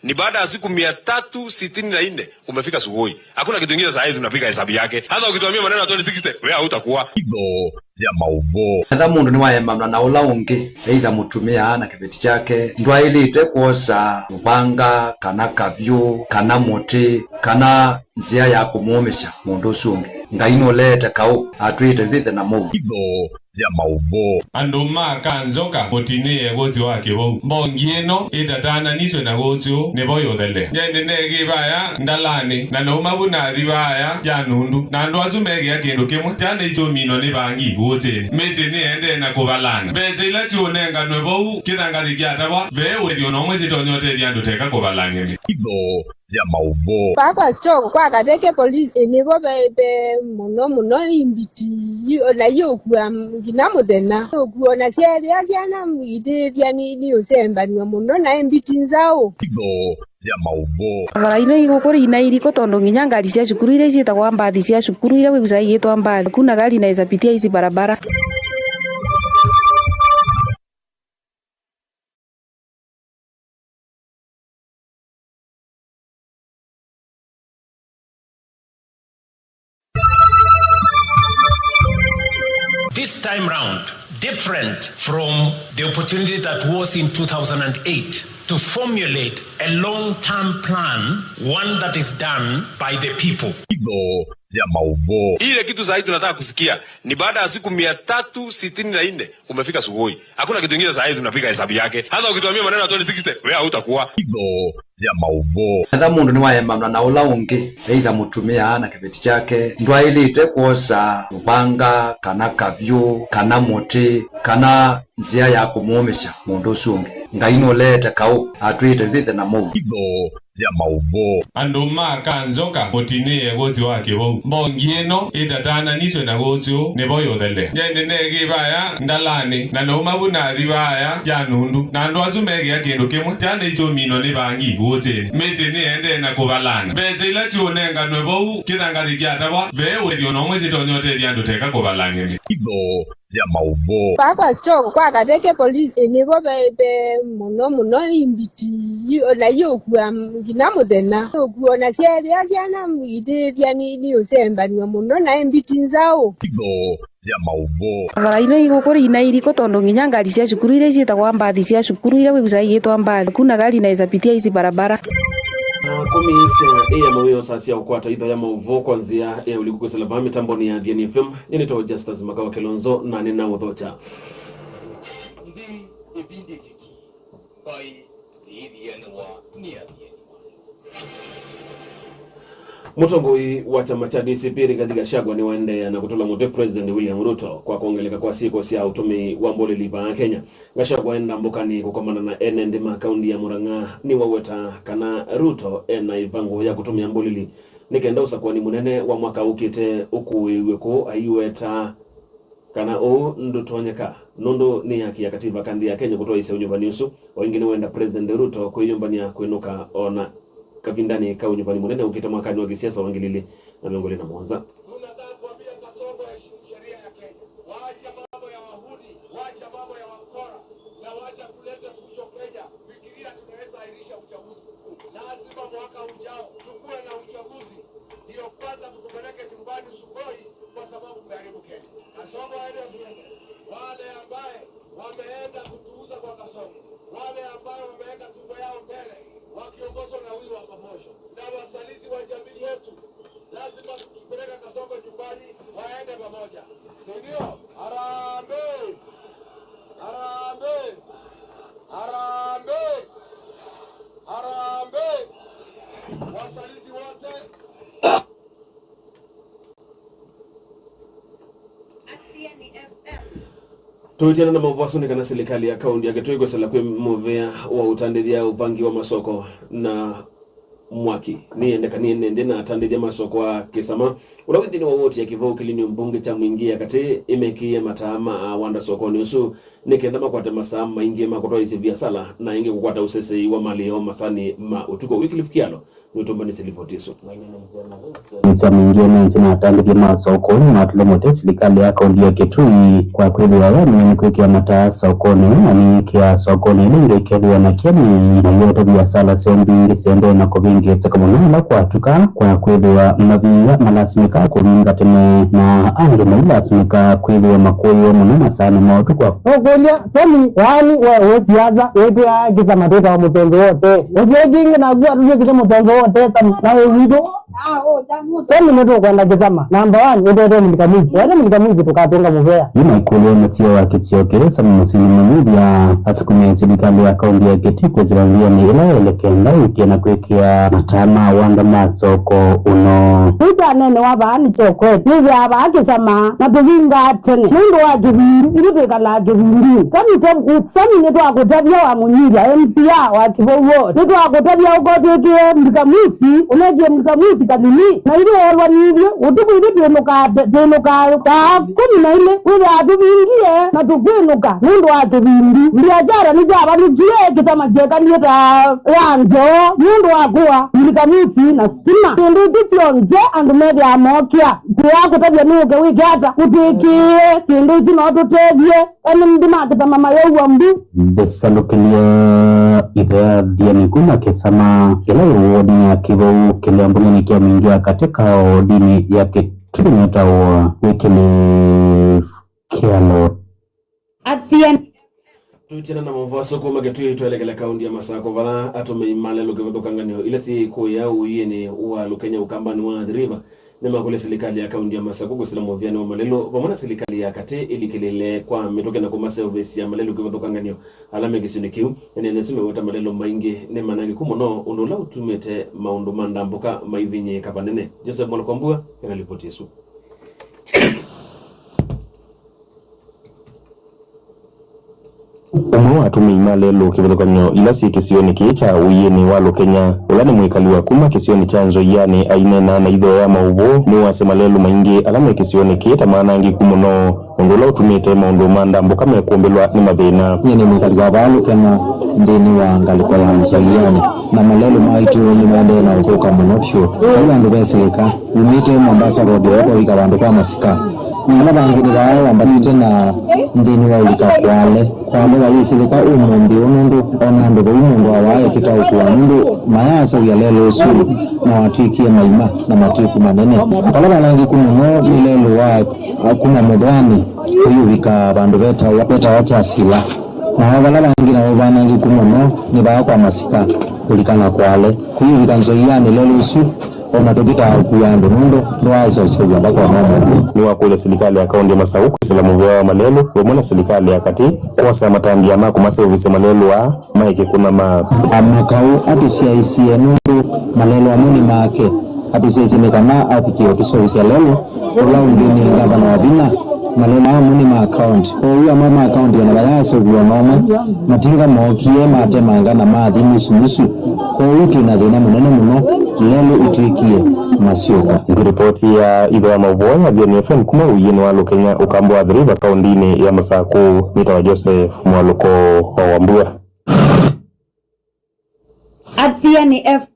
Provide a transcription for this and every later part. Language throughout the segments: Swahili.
ni baada ya siku 364 umefika Sugoi. Hakuna kitu kingine sasa tunapiga hesabu yake. Hasa ukituambia maneno ya 2060 wewe hautakuwa hivyo ya mauvo. Hata mundu ni wayemamna na ula ungi either mutumia na kibeti chake ndwailite kuosa rubanga kana kabyu kana muti kana nzia ya kumumisha mundu usungi ngaino lete kau atwite vithe na mu hivyo ya mauvo. Anduma kanzoka motine gozi wake ho mbongieno itatana nizo na gozo nebo yodele nyende negi baya ndalani na no mabuna ribaya janundu na ndo azumege yakendo kemo tane izo mino ne bangi goze meze ne ende na kobalana beze la jone ngano bo kidanga digyata ba be we no mwezi tonyote dyando teka kobalana hivyo ya mauvo. Papa strong kwa kadeke police nebo be muno imbiti na yokuwa ginamudena okuona sieri asiana ide yani usemba ni muno na imbiti nzao hivyo ya mauvo. Abaraino igukuri inairiko tondo nginya ngari cia cukuru ile cietagwa mbathi cia cukuru ile wigusa igitwa mbathi kuna gari inaweza pitia hizi barabara. This time round, different from the opportunity that was in 2008 to formulate a long-term plan, one that is done by the people. Hivyo ya mauvo. Ile kitu zaidi tunataka kusikia ni baada ya siku 364 umefika Sugoi. Hakuna kitu kingine zaidi tunapiga hesabu yake. Hasa ukituambia maneno ya 2060 wewe hautakuwa hivyo ya mauvo. hata mundu ni wayemamna na ula ungi either mutumia na kibeti chake ndwailite kuosa rubanga kana kabyu kana muti kana nzia ya kumumisha mundu usungi ngaino lete kau atwite vithe na mu hivyo ya mauvo. Anduma kanzoka motine gozi wake ho mbongieno itatana nizo na gozo nebo yodele nyende negi baya ndalani na no mabuna ribaya janundu na ndo azumege yakendo kemo tane izo mino ne bangi goze meze ne ende na kobalana beze la jone ngano bo kidanga digyata ba be we no mwezi tonyote dyando teka kobalana hivyo ya mauvo. Papa strong kwa kadeke police nebo be muno imbiti na yokuwa ginamudena okuona sieri asiana ide yani usemba ni muno na imbiti nzao hivyo ya mauvo. Abaraino igukuri inairiko tondo nginya ngari cia cukuru ile cietagwa mbathi cia cukuru ile wigusa igitwa mbathi kuna gari inaweza pitia hizi barabara. Komisa ya maweo sasi ya ukwata idha ya mauvo kwanzia ya ulikuku salama mitamboni ya DNFM nito Justus Makawa Kelonzo na nina udhocha Mutongoi wa chama cha DCP Rigathi Gachagua ni waende na kutola moto President William Ruto kwa kuongeleka kwa siku sia utumi wa mbole liba Kenya. Gachagua enda mbokani kukomana na NND makaundi ya Murang'a ni waweta kana Ruto ena ivango ya kutumia mbole li nikenda usakuwa ni munene wa mwaka ukite ukuiweko aiweta kana o ndutonyeka nondo ni haki ya katiba kandi ya Kenya kutoa ise unyumbani usu wengine wenda President Ruto kwa nyumbani ya kuinuka ona kavindani ka unyumbani munene ukita mwakani wa kisiasa wangilili na miongoni na Mwanza. Tunataka kuambia Kasongo heshimu sheria ya Kenya. Waacha mambo ya wahudi, waacha mambo ya wakora na waacha kuleta fujo Kenya. Fikiria tunaweza airisha uchaguzi mkuu. Lazima mwaka ujao tukue na uchaguzi. Ndio kwanza tukupeleke nyumbani Sugoi kwa sababu mmeharibu Kenya. Kasongo wale ambaye wameenda kutuuza kwa Kasongo, wale ambaye wameweka tumbo yao mbele wakiongozwa na huyu wa Kamosho na wasaliti wa jamii yetu, lazima tukipeleka Kasongo nyumbani waende pamoja, si ndio? Harambee! Harambee! Harambee! Harambee! Wasaliti wote Tuitiana na mavasuni kana serikali ya kaunti ya Kitui sala kwe movea wa utandithia uvangi wa masoko na mwaki niende na atandithia masoko wa kisama ulawithini wa wote ya kivao kilini mbunge cha mwingia kati imekia matama wanda soko ni usu nikenda makwata masaa maingi makutoa isi biasala na ingi kukwata usese wa mali ya masani ma utuko wiki lifikialo nutumbani silifotiso Nisa mingine nchini atandiki masokoni na tulomote serikali ya kaunti ya Kitui kwa kweli wao ni kuikia mata sokoni ani kia sokoni ile kile na kemi na yote biashara sembi sendo na kubingi tsakamunala kwa tuka kwa kweli wa mabia malasimika kuringa tene na ange malasimika kweli wa makoyo mwana sana mautu kwa ogolia tani wani wa weziaza wetu ya kiza mateta wa mutongo wote wejiingi na gua ruje kiza mutongo wote na wewido tani mwetu kwenda kizama number 1 ndio mlikamizi wale mlikamizi tukatenga muvea yuma ikulu mtio wa kitio keresa musilimu mubia asukumia serikali ya kaunti ya Kitui kwezirangia ni elekenda ikiena kwekea matama wanda masoko uno tuja nene wabani chokwe nivi abaki sama na tuvinga tene mundu wa kibindi ili tuikala kibindi sami netu akutabia wa munyira MCA wa kibogo netu akutabia ukotekie mlikamisi unekie mlikamisi kadini na ili walwa nivyo utuku ili tuenuka saa 10 wili atuvingie na tukwenuka mundu wa kibindi mbiajara nijaba nikie kitama jeka niyeta yanzo mundu wa kuwa mlikamisi na stima tundu tichionze andu medi amokia kuyakutabia nuke wiki hata utikie tindu tinotutedie eni mdima kitama mayewa mbu desalukilia idhaa diani kuma kesama kila uodini ya kibo kila mbuni nikia mingia katika uodini ya Kitui meta wa wikili kialo tuitina na mvaso kuma Kitui tuelekele kaunti ya Masako vala atume imalelo kivatokangania ile si kuya uyene wa Lukenya ukambani wa River nema kule serikali ya kaunti ya Masako kusila moviano wa malelo vamona serikali ya kate ilikilele kwa metoke na kuma service ya malelo kivatokangania alame kisunikiu ene nesume wata malelo maingi nema nangi kumono unola utumete maundu manda mboka maivinye kapanene Joseph Mwalokwambua yana ripoti yesu. Umwe watumi imalelo kivatokangania ila si kisioni kicha uyeni wa Lukenya ulani mwikali wa kuma kisioni chanzo yani ainena na idho ya mauvo ni wasema lelo maingi alame kisioni kita maanangi kumuno undola utumite maundu manda mboka mekuombelwa ni mathina yeni mwikali wa Lukenya ndini wa ngalikwa ya mzaliani na malelo maitu ni mwende na ukoka mnopsho kwa ndu beseleka umite Mombasa road yoko wika wandu kwa masika na bangini bae wambatite na ndini wa ulika kwale wa yisilika umundi unundu onando umundu awaye kitaukuwa mundu mayasa ya lelo su na watuikie maima na matuiku manene kalaba langi kumuno milelo wa kuna modani kuyubika bandu beta wacha asila na wabala langi na wabanangi kumuno ni baya kwa masika kulikana kwale kuyubika nzoiyani lelo su ona tokita kuyando mundo nwazo soja bako mama ni wakule serikali ya kaunti ya Masako kuselamu vya malelo wamona serikali ya kati kosa matandi ya mako maservice malelo wa maike kuna amakau atusiaisi enundu malelo amuni make atusiaisi nekana apikio tuservice ya lelo ula undini gavana wa Bina malelo amuni ma account kwa hiyo mama account yana bayaso kwa mama matinga mokie matemanga na maadhi nusu kwa hiyo tunadhina munene muno lelo utuikie masioka ripoti ya idho ya mauvoya Diani FM kuma uyeni wa Lukenya ukambo wa River kaundini ya Masako nitawa Joseph Mwaluko wa Wambua Diani F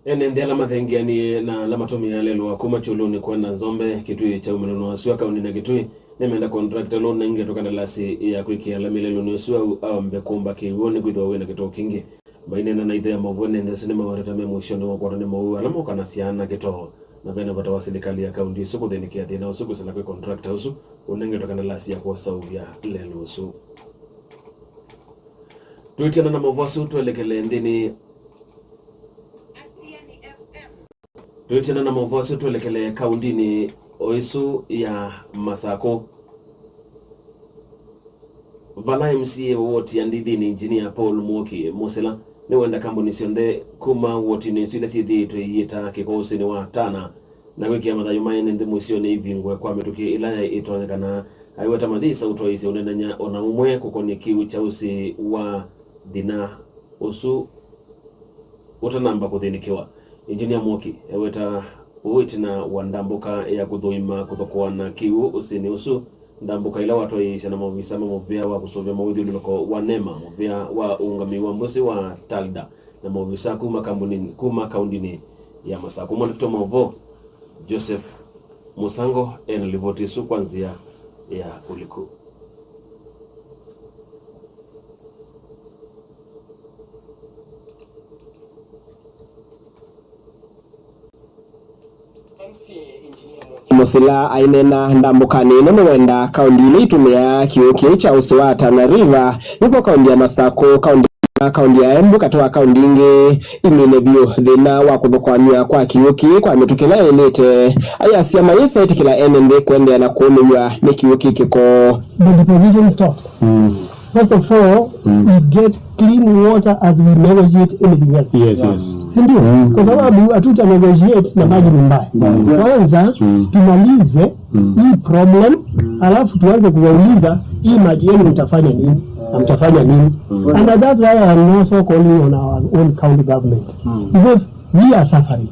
ene ndela mathengia ni na la matomi ya lelo kuma chuluni kwa na Zombe Kitui cha umenono wasua kaunti na Kitui nemeenda contract loan na inge tokana lasi ya kuikia la milelo ni wasua au mbekomba kiwoni kuidwa wena kito kingi baina na idea mavone na sinema watatame mwishoni wa kwa nemo alamo kana siana kito na bena bata serikali ya kaunti soko denikia tena usuku sala kwa contract usu unenge tokana lasi ya kwa Saudia lelo usu tuitana na mavasu tuelekele ndini tuitana na mavasu tuelekele kaunti ni oisu ya Masako vala MCA woti ya ndidini engineer Paul Mwoki Mosela ni wenda kambuni sionde kuma woti ni suile sidi tuiyita kikosi ni wa tana na wiki ya madhayo maene ndi mwisio ni hivingwe kwa metuki ilaya itoanekana aiweta madhisa utoisi unenanya ona umwe kukoni kiu chausi wa dina usu utanamba kuthinikiwa engineer Mwoki aiweta uitina wandambuka ya kudhuima kutokuwa na kiu usini usu ndambuka ila watu yaisha na mavisa mavya wa kusovya mawidhi uliko wa nema mavya wa ungami wa mbusi wa Talda na maofisa kuma kaundini ya Masako. Mwandikitu Mavo Joseph Musango enalivotisu kwanzia ya uliku. Musila ainena ndambukani nono wenda kaundi ile itumia kiuki cha usiwa Tana River nipo kaundi ya Masako kaundi ya Embu katoa kaundi ingi iminevyo thina wa kuthukwania kwa kiuki kwa mitukila elete aya siama yesa itikila NMB kwende na kuumwa ni kiuki kiko. The deposition stops. First of all, we get clean water as we negotiate anything else. Yes. Sindio? Kwa sababu hatuta negotiate na maji ni mbaya. Kwanza tumalize hii problem, alafu tuanze kuwauliza hii maji yenu mtafanya nini? Mtafanya nini? And that's why I am also calling on our own county government. Because we are suffering.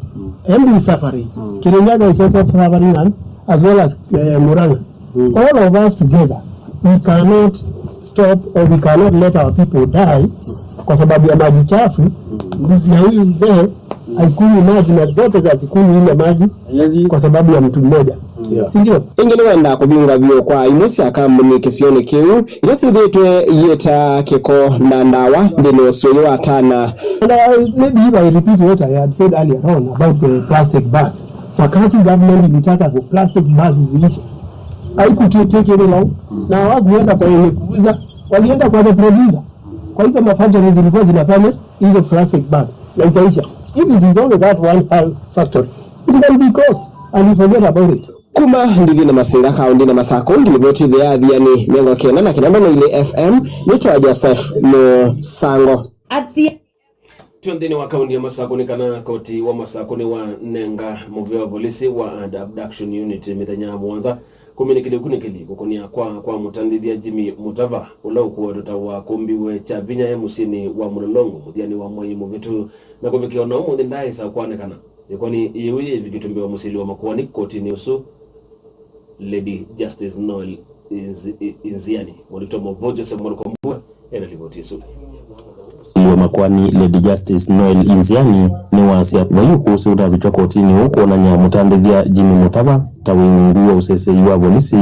And we are suffering. Kirinyaga is also suffering, and as well as Muranga. All of us together, we cannot stop or we cannot let our people die kwa sababu ya maji chafu. Mbuzi ya huyu mzee haikunywi maji na zote za zikunywi ile maji kwa sababu ya mtu mmoja. Sindio? Ingene wenda kuvinga vyo kwa imusi ya kambuni kisioni kiu ilesi dhitwe yeta kiko na ndawa ndini osuyo wa Tana. And maybe if I repeat what I had said earlier on about the plastic bags. Wakati government ilitaka kwa plastic bags zilisha, haikutake any long, na hawakuenda kwa yenye kuuza, walienda kwa the producer. Kwa hizo mafactories zilikuwa zinafanya hizo plastic bags na ikaisha. If it is only that one factory, it can be cost and you forget about it. Kuma ndivi na Masinga kaundi na Masako ngilivoti the adhiani mengo kena na kinambano ile FM nito Joseph Musango. Tuandini wa kaundi ya Masako ni kana koti wa Masako ni wa nenga muvia wa polisi wa abduction unit mitanya mwanza kuminikili kukonia kwa mutandidhi ya Jimmy Mutava ula ukuwa tutawa kumbiwe cha vinya ya musini wa mulolongo mutiani wa mwenye muvitu na kumikia na umu dhindai sa kuanekana yukoni iwe vikitumbi wa musili wa makuwani koti ni usu Lady Justice Noel Inziani mwandikitu Mavo Joseph Mwalukombue enalivotisu Liwa makwani Lady Justice Noel Inziani ni wasia vayu kuhusu uda vitokotini huko na nyamutandivya Jimmy Mutava tawingu wa usese yuwa volisi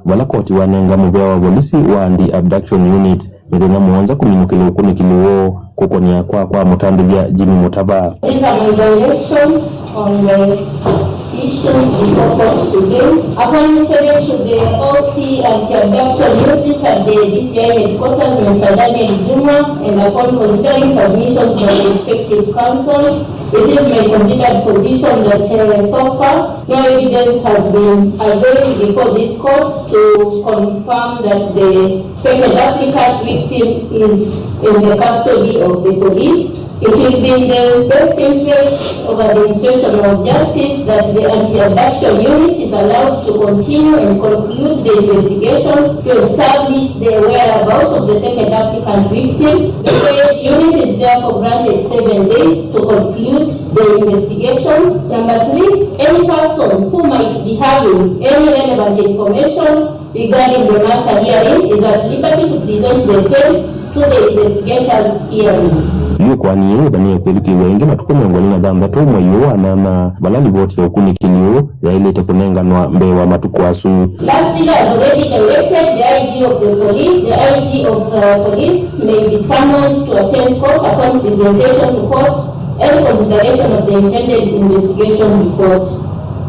wala koti wanenga muvea wa volisi wa andi abduction unit medena muanza kuminukile ukunikiliwo kukonia kwa mutandivya Jimmy Mutava. These are my directions on the issues we focus today. Upon receiving to the OC anti-abduction unit at the DCI headquarters in Sadani and Juma, and upon considering submissions by the respective council, it is my considered position that so far no evidence has been availed before this court to confirm that the second applicant victim is in the custody of the police. It will be in the best interest of administration of justice that the anti-abduction unit is allowed to continue and conclude the investigations to establish the whereabouts of the second applicant victim. The unit is therefore granted 7 days to conclude the investigations. Number 3, any person who might be having any relevant information regarding the matter herein is at liberty to present the same to the investigators herein. Kwani yeye bani kweliki wengi matuko miongoni na dhamba mwayo anana balali vote ya ukunikilio ya ile tekunenganwa mbewa matukwasu. Lastly, as already elected, the IG of the police, the IG of the police may be summoned to attend court upon presentation to court and consideration of the intended investigation report.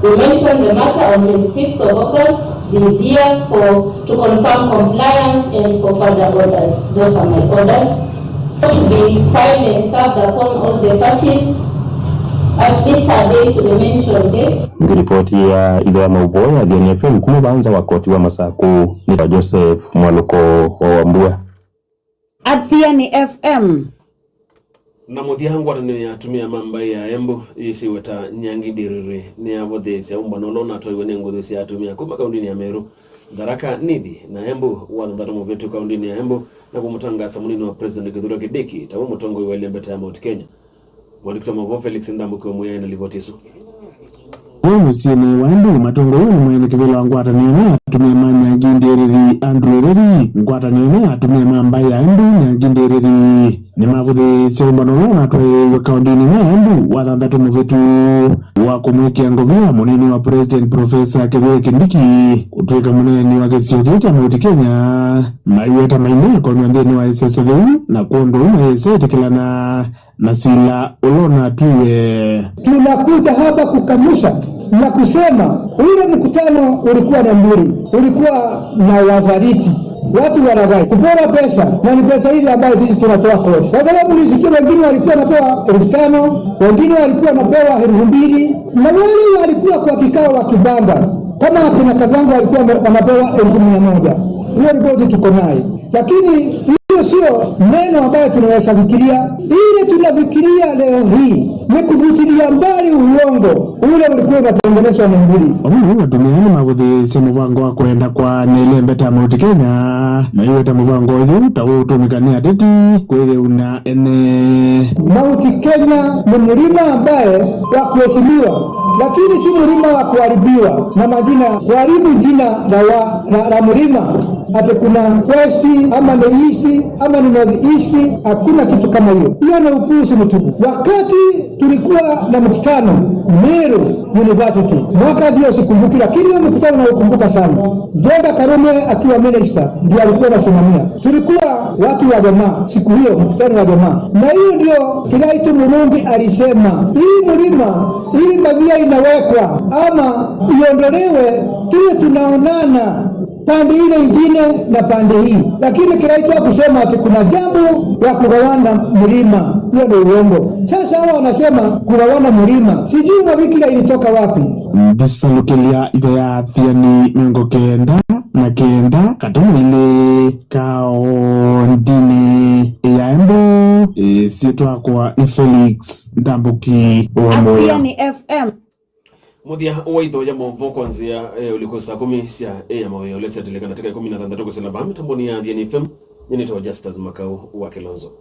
We mentioned the matter on 26th of August this year to confirm compliance and for further orders. Those are my orders. To be filed and served upon all the parties at least a day to the mentioned date. Ripoti ya idhaa Mauvo ya Dhiani FM kumubanza wakoti wa Masako ni Joseph Mwaluko wa Wambua. Dhiani FM. Na muthi hangu watani ya tumia mamba ya Embu isi weta nyangi diriri ni ya vodhesi ya umbanolo na toa iwe nengu dhesi ya tumia kuma kaundini ya Meru Daraka Nithi na Embu wadhatu mwetu kaundini ya Embu na kumutanga samunini wa President Kithure Kindiki tamu mutongo iwele mbeta ya Mount Kenya. Mwandikitu Mavo Felix Ndambuki wa Muyaya na Livotisu. musini wa Embu matongo ni mwene kivilo wa ngwatanio atumia Nyangi Ndereri Andrew Reri ngwatanio atumia mamba ya Embu Nyangi Ndereri ni mavuthi serumbano na twe kaundini na Embu wathanthatu muvetu wa kumwikia ngovia munini wa President Professor Kithure Kindiki utwika munini wa kisio cha Mount Kenya maiweta maine kwa mwandeni wa SSLU na kondo maesetikilana na sila ulona tuwe. Tunakuja hapa kukamusha na kusema ule mkutano ulikuwa na mburi, ulikuwa na wazariti, watu wanagai kupora pesa, na ni pesa hizi ambayo sisi tunatoa kodi. Kwa sababu nisikia wengine walikuwa napewa 5,000, wengine walikuwa napewa 2,000, na wale walikuwa kwa kikao wa kibanda kama akina Kazangu walikuwa wanapewa 1,100. Hiyo ripoti tuko nayo, lakini hiyo sio neno ambayo tunaweza fikiria. Ile tunafikiria leo hii ni kuvutilia mbali uongo ule ulikuwa unatengenezwa na mburi. Omu duniani mavuthi se muvango wa kwenda kwa Nelembe ta Mount Kenya na iwe ta muvango yu tautumikania teti kwele una ene. Mount Kenya ni mlima ambaye wa kuheshimiwa, lakini si mlima wa kuharibiwa na majina, kuharibu jina la mlima ati kuna west ama ni east ama ni north east. Hakuna kitu kama hiyo. Hiyo ni upuuzi mtupu. Wakati tulikuwa na mkutano Meru University mwaka ndio sikumbuki, lakini hiyo mkutano naukumbuka sana. Jenga Karume akiwa minister ndio alikuwa anasimamia. Tulikuwa watu wa jamaa siku hiyo, mkutano wa jamaa, na hiyo ndio Kiraitu Murungi alisema hii mlima hii badhia inawekwa ama iondolewe, tuwe tunaonana pande ile ingine na pande hii. Lakini Kiraitu kusema ati kuna jambo ya kugawana mlima, hiyo ni uongo. Sasa hao wanasema kugawana mlima, sijui mabikira ilitoka wapi. Ndisa lukelia ito ya thiani miongo kenda na kenda katomo ile kao ndini ya Embu sietua kwa ni Felix Ndambuki wa Moya. Athiani FM Muthia waitho ya movo kwanzia uliko saa 10 cia ya mawe ulese atileka katika 16 kwa sila vami tamboni ya Athiani FM. Nyenito Justus Makau wa Kilonzo.